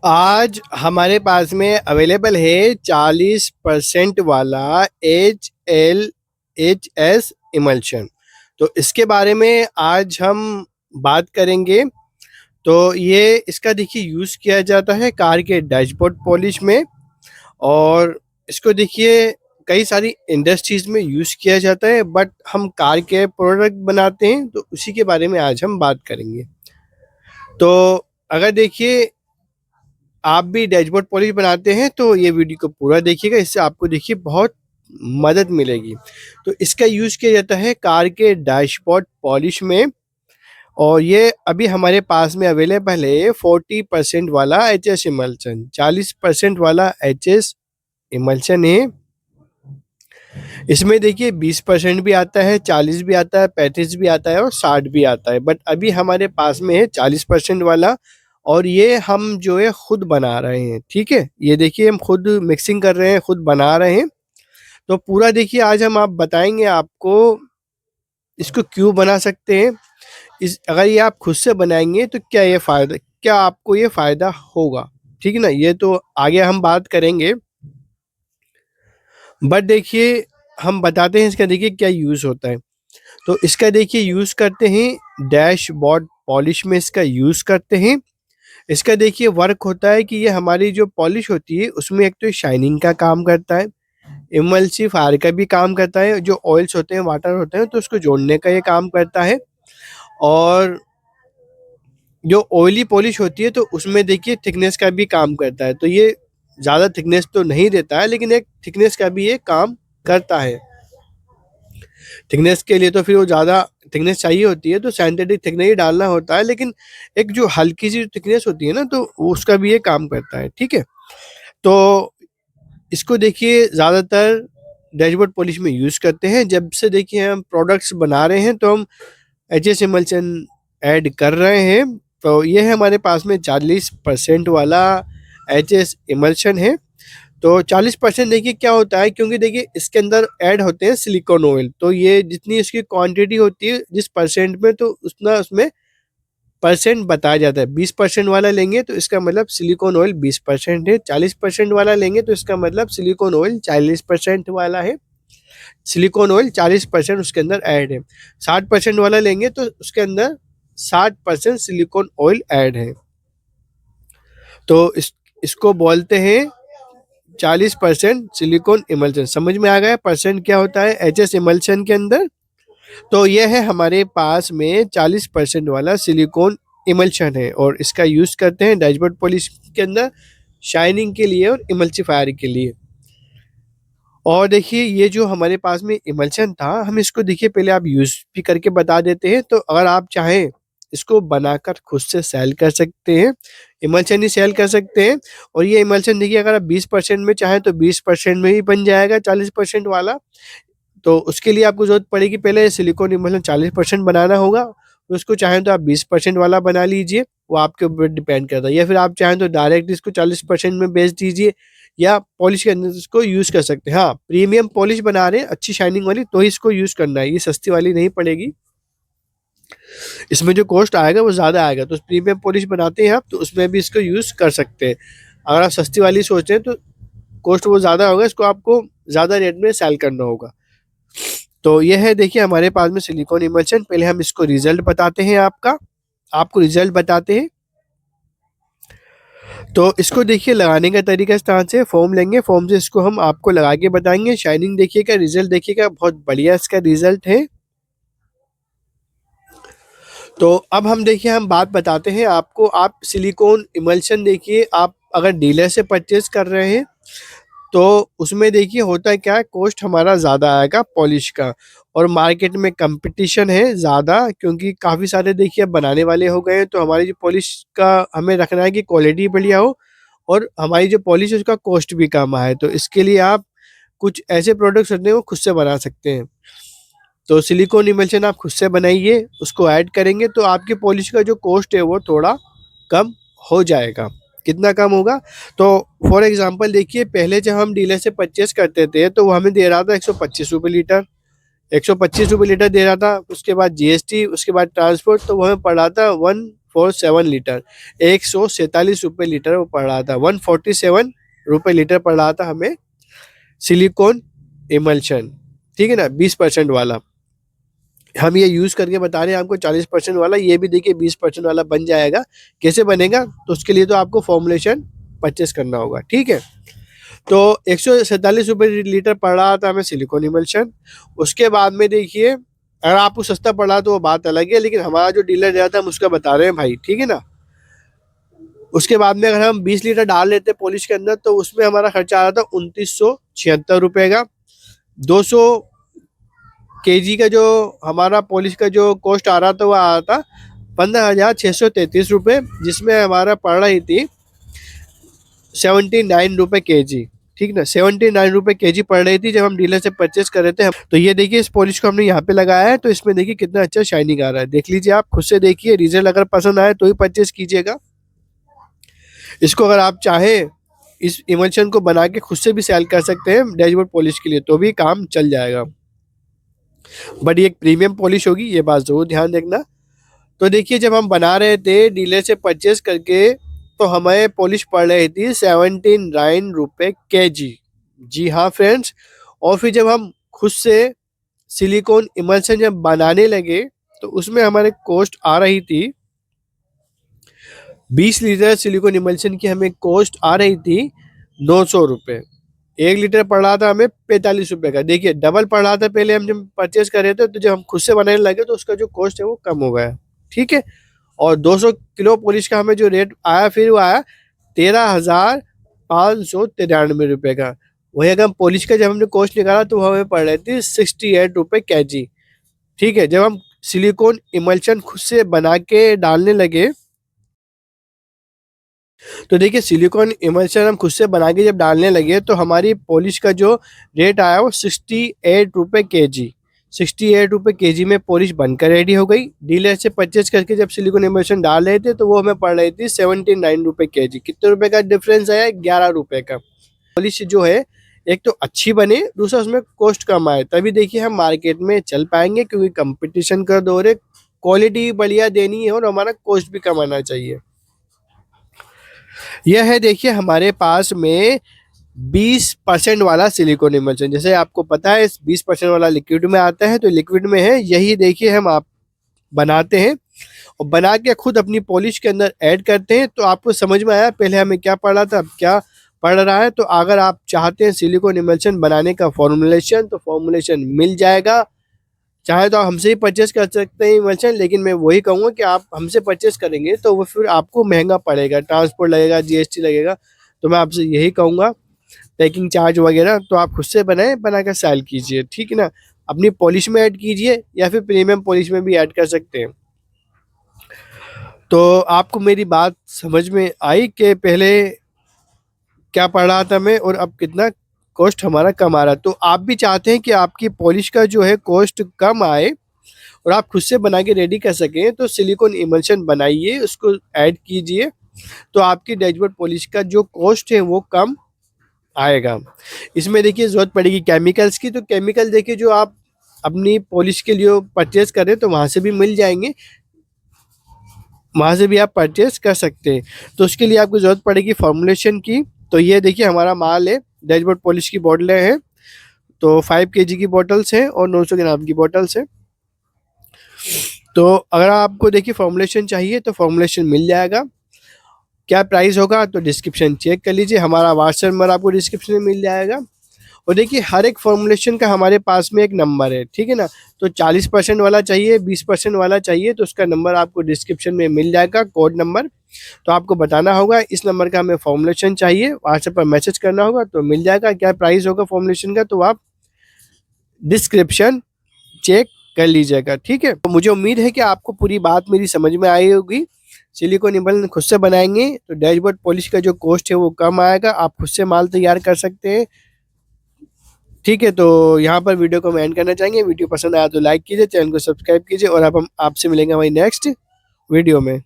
आज हमारे पास में अवेलेबल है 40% वाला HLHS इमल्शन। तो इसके बारे में आज हम बात करेंगे। तो ये इसका देखिए यूज़ किया जाता है कार के डैशबोर्ड पॉलिश में, और इसको देखिए कई सारी इंडस्ट्रीज़ में यूज़ किया जाता है, बट हम कार के प्रोडक्ट बनाते हैं तो उसी के बारे में आज हम बात करेंगे। तो अगर देखिए आप भी डैशबोर्ड पॉलिश बनाते हैं तो ये वीडियो को पूरा देखिएगा, इससे आपको देखिए बहुत मदद मिलेगी। तो इसका यूज़ किया जाता है कार के डैशबोर्ड पॉलिश में, और ये अभी हमारे पास में अवेलेबल है 40% वाला एचएस इमल्शन। 40% वाला एचएस इमल्शन है। इसमें देखिए 20% भी आता है, 40 भी आता है, 35 भी आता है और 60 भी आता है, बट अभी हमारे पास में है 40% वाला। और ये हम जो है खुद बना रहे हैं, ठीक है। ये देखिए हम खुद मिक्सिंग कर रहे हैं, खुद बना रहे हैं। तो पूरा देखिए आज हम आप बताएंगे आपको इसको क्यों बना सकते हैं। इस अगर ये आप खुद से बनाएंगे तो क्या आपको ये फ़ायदा होगा, ठीक है ना। ये तो आगे हम बात करेंगे, बट देखिए हम बताते हैं इसका देखिए क्या यूज़ होता है। तो इसका देखिए यूज़ करते हैं डैशबोर्ड पॉलिश में, इसका यूज़ करते हैं। इसका देखिए वर्क होता है कि ये हमारी जो पॉलिश होती है उसमें एक तो शाइनिंग का काम करता है, इमल्सिफायर का भी काम करता है, जो ऑयल्स होते हैं, वाटर होते हैं, तो उसको जोड़ने का ये काम करता है। और जो ऑयली पॉलिश होती है तो उसमें देखिए थिकनेस का भी काम करता है। तो ये ज़्यादा थिकनेस तो नहीं देता है, लेकिन एक थिकनेस का भी ये काम करता है। थिकनेस के लिए तो फिर वो ज़्यादा थिकनेस चाहिए होती है, तो सिंथेटिक थिकनेस ही डालना होता है, लेकिन एक जो हल्की सी थिकनेस होती है ना, तो उसका भी ये काम करता है, ठीक है। तो इसको देखिए ज़्यादातर डैशबोर्ड पॉलिश में यूज़ करते हैं। जब से देखिए हम प्रोडक्ट्स बना रहे हैं तो हम एचएस इमल्शन ऐड कर रहे हैं। तो ये है हमारे पास में 40% वाला एचएस इमल्शन है। तो 40% देखिए क्या होता है, क्योंकि देखिए इसके अंदर ऐड होते हैं सिलिकॉन ऑयल। तो ये जितनी इसकी क्वांटिटी होती है जिस परसेंट में, तो उतना उसमें परसेंट बताया जाता है। 20% वाला लेंगे तो इसका मतलब सिलिकॉन ऑयल 20% है, 40% वाला लेंगे तो इसका मतलब सिलिकॉन ऑयल 40% वाला है। सिलिकॉन ऑयल 40% उसके अंदर ऐड है। 60% वाला लेंगे तो उसके अंदर 60% सिलिकॉन ऑयल ऐड है। तो इसको बोलते हैं 40% सिलिकॉन इमल्शन। समझ में आ गया परसेंट क्या होता है एचएस इमल्शन के अंदर। तो यह है हमारे पास में 40% वाला सिलिकॉन इमल्शन है, और इसका यूज़ करते हैं डैशबोर्ड पॉलिश के अंदर शाइनिंग के लिए और इमल्सिफायर के लिए। और देखिए ये जो हमारे पास में इमल्शन था, हम इसको देखिए पहले आप यूज़ भी करके बता देते हैं। तो अगर आप चाहें इसको बनाकर खुद से सेल कर सकते हैं, इमल्शन ही सेल कर सकते हैं। और ये इमल्शन देखिए अगर आप 20% में चाहें तो 20% में ही बन जाएगा 40% वाला। तो उसके लिए आपको ज़रूरत पड़ेगी पहले सिलिकॉन इमल्शन 40% बनाना होगा। तो उसको चाहें तो आप 20% वाला बना लीजिए, वो आपके ऊपर डिपेंड करता है। या फिर आप चाहें तो डायरेक्ट इसको 40% में बेच दीजिए, या पॉलिश के अंदर इसको यूज़ कर सकते हैं। हाँ, प्रीमियम पॉलिश बना रहे हैं अच्छी शाइनिंग वाली तो ही इसको यूज़ करना है, ये सस्ती वाली नहीं पड़ेगी। इसमें जो कॉस्ट आएगा वो ज़्यादा आएगा। तो प्रीमियम पॉलिश बनाते हैं आप तो उसमें भी इसको यूज़ कर सकते हैं। अगर आप सस्ती वाली सोच रहे हैं तो कॉस्ट वो ज़्यादा होगा, इसको आपको ज़्यादा रेट में सेल करना होगा। तो ये है देखिए हमारे पास में सिलिकॉन इमल्शन। पहले हम इसको रिजल्ट बताते हैं आपको रिजल्ट बताते हैं। तो इसको देखिए लगाने का तरीका इस तरह से, फोम लेंगे, फोम से इसको हम आपको लगा के बताएंगे। शाइनिंग देखिएगा, रिजल्ट देखिएगा, बहुत बढ़िया इसका रिजल्ट है। तो अब हम देखिए हम बात बताते हैं आपको। आप सिलिकॉन इमल्शन देखिए, आप अगर डीलर से परचेज कर रहे हैं तो उसमें देखिए होता है क्या है, कॉस्ट हमारा ज़्यादा आएगा पॉलिश का। और मार्केट में कंपटीशन है ज़्यादा, क्योंकि काफ़ी सारे देखिए अब बनाने वाले हो गए हैं। तो हमारी जो पॉलिश का हमें रखना है कि क्वालिटी बढ़िया हो, और हमारी जो पॉलिश है उसका कॉस्ट भी कम आए। तो इसके लिए आप कुछ ऐसे प्रोडक्ट्स होते हैं वो खुद से बना सकते हैं। तो सिलिकॉन इमल्शन आप खुद से बनाइए, उसको ऐड करेंगे तो आपकी पॉलिश का जो कॉस्ट है वो थोड़ा कम हो जाएगा। कितना कम होगा, तो फॉर एग्जांपल देखिए पहले जब हम डीलर से परचेस करते थे तो वो हमें दे रहा था 125 रुपये लीटर, 125 रुपये लीटर दे रहा था। उसके बाद जीएसटी, उसके बाद ट्रांसपोर्ट, तो वो हमें पड़ रहा था 147 लीटर, 147 रुपये लीटर वो पड़ रहा था, 147 रुपये लीटर पड़ रहा था हमें सिलिकॉन इमल्शन, ठीक है ना, 20% वाला। हम ये यूज़ करके बता रहे हैं आपको 40% वाला, ये भी देखिए 20% वाला बन जाएगा। कैसे बनेगा, तो उसके लिए तो आपको फॉर्मुलेशन परचेस करना होगा, ठीक है। तो 147 रुपये लीटर पड़ रहा था हमें सिलिकॉन इमल्शन। उसके बाद में देखिए, अगर आपको सस्ता पड़ा तो वो बात अलग है, लेकिन हमारा जो डीलर रहता है हम उसका बता रहे हैं भाई, ठीक है ना। उसके बाद में अगर हम 20 लीटर डाल लेते पॉलिश के अंदर, तो उसमें हमारा खर्चा आ रहा था 2976 रुपये का। 200 केजी का जो हमारा पॉलिश का जो कॉस्ट आ रहा था वो आ रहा था 15,633 रुपये, जिसमें हमारा पड़ रही थी 79 रुपये केजी, ठीक ना, 79 रुपये केजी पड़ रही थी जब हम डीलर से परचेस कर रहे थे। तो ये देखिए इस पॉलिश को हमने यहाँ पे लगाया है, तो इसमें देखिए कितना अच्छा शाइनिंग आ रहा है, देख लीजिए आप खुद से देखिए। रिजल्ट अगर पसंद आए तो ही परचेस कीजिएगा इसको। अगर आप चाहें इस इमल्शन को बना के खुद से भी सेल कर सकते हैं डैशबोर्ड पॉलिश के लिए, तो भी काम चल जाएगा, बट ये एक प्रीमियम पॉलिश होगी, ये बात जरूर ध्यान रखना। तो देखिए जब हम बना रहे थे डीलर से परचेस करके, तो हमें पॉलिश पड़ रही थी 79 रुपये केजी, जी हाँ फ्रेंड्स। और फिर जब हम खुद से सिलिकॉन इमल्शन जब बनाने लगे, तो उसमें हमारे कॉस्ट आ रही थी 20 लीटर सिलिकॉन इमल्शन की हमें कॉस्ट आ रही थी 900 रुपये। 1 लीटर पड़ रहा था हमें 45 रुपये का, देखिए डबल पड़ रहा था पहले हम जब परचेस कर रहे थे, तो जब हम खुद से बनाने लगे तो उसका जो कॉस्ट है वो कम हो गया, ठीक है। और 200 किलो पॉलिश का हमें जो रेट आया, फिर वो आया 13,593 रुपये का। वही अगर हम पॉलिश का जब हमने कॉस्ट निकाला तो हमें पड़ रही थी 68 रुपये केजी, ठीक है। जब हम सिलिकॉन इमल्शन खुद से बना के डालने लगे, तो देखिए सिलिकॉन इमल्शन हम खुद से बना के जब डालने लगे, तो हमारी पॉलिश का जो रेट आया वो 68 रुपये केजी, 68 रुपये केजी में पॉलिश बनकर रेडी हो गई। डीलर से परचेज करके जब सिलिकॉन इमल्शन डाल रहे थे, तो वो हमें पड़ रही थी 79 रुपये केजी। कितने रुपए का डिफरेंस आया, 11 रुपये का। पॉलिश जो है एक तो अच्छी बने, दूसरा उसमें कॉस्ट कम आए, तभी देखिए हम मार्केट में चल पाएंगे, क्योंकि कंपटीशन का दौर है, क्वालिटी बढ़िया देनी है और हमारा कॉस्ट भी कम आना चाहिए। यह है देखिए हमारे पास में 20% वाला सिलिकॉन इमल्शन। जैसे आपको पता है 20% वाला लिक्विड में आता है, तो लिक्विड में है यही देखिए हम आप बनाते हैं और बना के खुद अपनी पॉलिश के अंदर ऐड करते हैं। तो आपको समझ में आया पहले हमें क्या पढ़ा था, अब क्या पढ़ रहा है। तो अगर आप चाहते हैं सिलिकॉन इमल्शन बनाने का फॉर्मुलेशन, तो फॉर्मुलेशन मिल जाएगा। चाहे तो आप हमसे ही परचेस कर सकते हैं इमल्शन, लेकिन मैं वही कहूँगा कि आप हमसे परचेस करेंगे तो वो फिर आपको महंगा पड़ेगा, ट्रांसपोर्ट लगेगा, जीएसटी लगेगा। तो मैं आपसे यही कहूँगा, पैकिंग चार्ज वगैरह तो आप खुद से बनाएं, बना कर सेल कीजिए, ठीक है ना। अपनी पॉलिश में ऐड कीजिए या फिर प्रीमियम पॉलिश में भी ऐड कर सकते हैं। तो आपको मेरी बात समझ में आई कि पहले क्या पड़ रहा था मैं और अब कितना कॉस्ट हमारा कम आ रहा है। तो आप भी चाहते हैं कि आपकी पॉलिश का जो है कॉस्ट कम आए और आप खुद से बना के रेडी कर सकें, तो सिलिकॉन इमल्शन बनाइए, उसको ऐड कीजिए, तो आपकी डैशबोर्ड पॉलिश का जो कॉस्ट है वो कम आएगा। इसमें देखिए ज़रूरत पड़ेगी केमिकल्स की, तो केमिकल देखिए जो आप अपनी पॉलिश के लिए परचेज़ करें तो वहाँ से भी मिल जाएंगे, वहाँ से भी आप परचेज़ कर सकते हैं। तो उसके लिए आपको ज़रूरत पड़ेगी फॉर्मुलेशन की। तो ये देखिए हमारा माल है, डैशबोर्ड पॉलिश की बॉटलें हैं, तो 5 केजी की बॉटल्स हैं और 900 ग्राम की बॉटल्स हैं। तो अगर आपको देखिए फॉर्मुलेशन चाहिए तो फॉर्मुलेशन मिल जाएगा। क्या प्राइस होगा तो डिस्क्रिप्शन चेक कर लीजिए, हमारा व्हाट्सएप नंबर आपको डिस्क्रिप्शन में मिल जाएगा। और देखिए हर एक फॉर्मुलेशन का हमारे पास में एक नंबर है, ठीक है ना। तो 40% वाला चाहिए, 20% वाला चाहिए, तो उसका नंबर आपको डिस्क्रिप्शन में मिल जाएगा, कोड नंबर। तो आपको बताना होगा इस नंबर का हमें फॉर्मुलेशन चाहिए, व्हाट्सएप पर मैसेज करना होगा तो मिल जाएगा। क्या प्राइस होगा फॉर्मुलेशन का तो आप डिस्क्रिप्शन चेक कर लीजिएगा, ठीक है। तो मुझे उम्मीद है कि आपको पूरी बात मेरी समझ में आई होगी। सिलिकॉन इमल्शन खुद से बनाएंगे तो डैशबोर्ड पॉलिश का जो कॉस्ट है वो कम आएगा, आप खुद से माल तैयार कर सकते हैं, ठीक है। तो यहाँ पर वीडियो को हम एंड करना चाहेंगे। वीडियो पसंद आया तो लाइक कीजिए, चैनल को सब्सक्राइब कीजिए और अब हम आपसे मिलेंगे हमारी नेक्स्ट वीडियो में।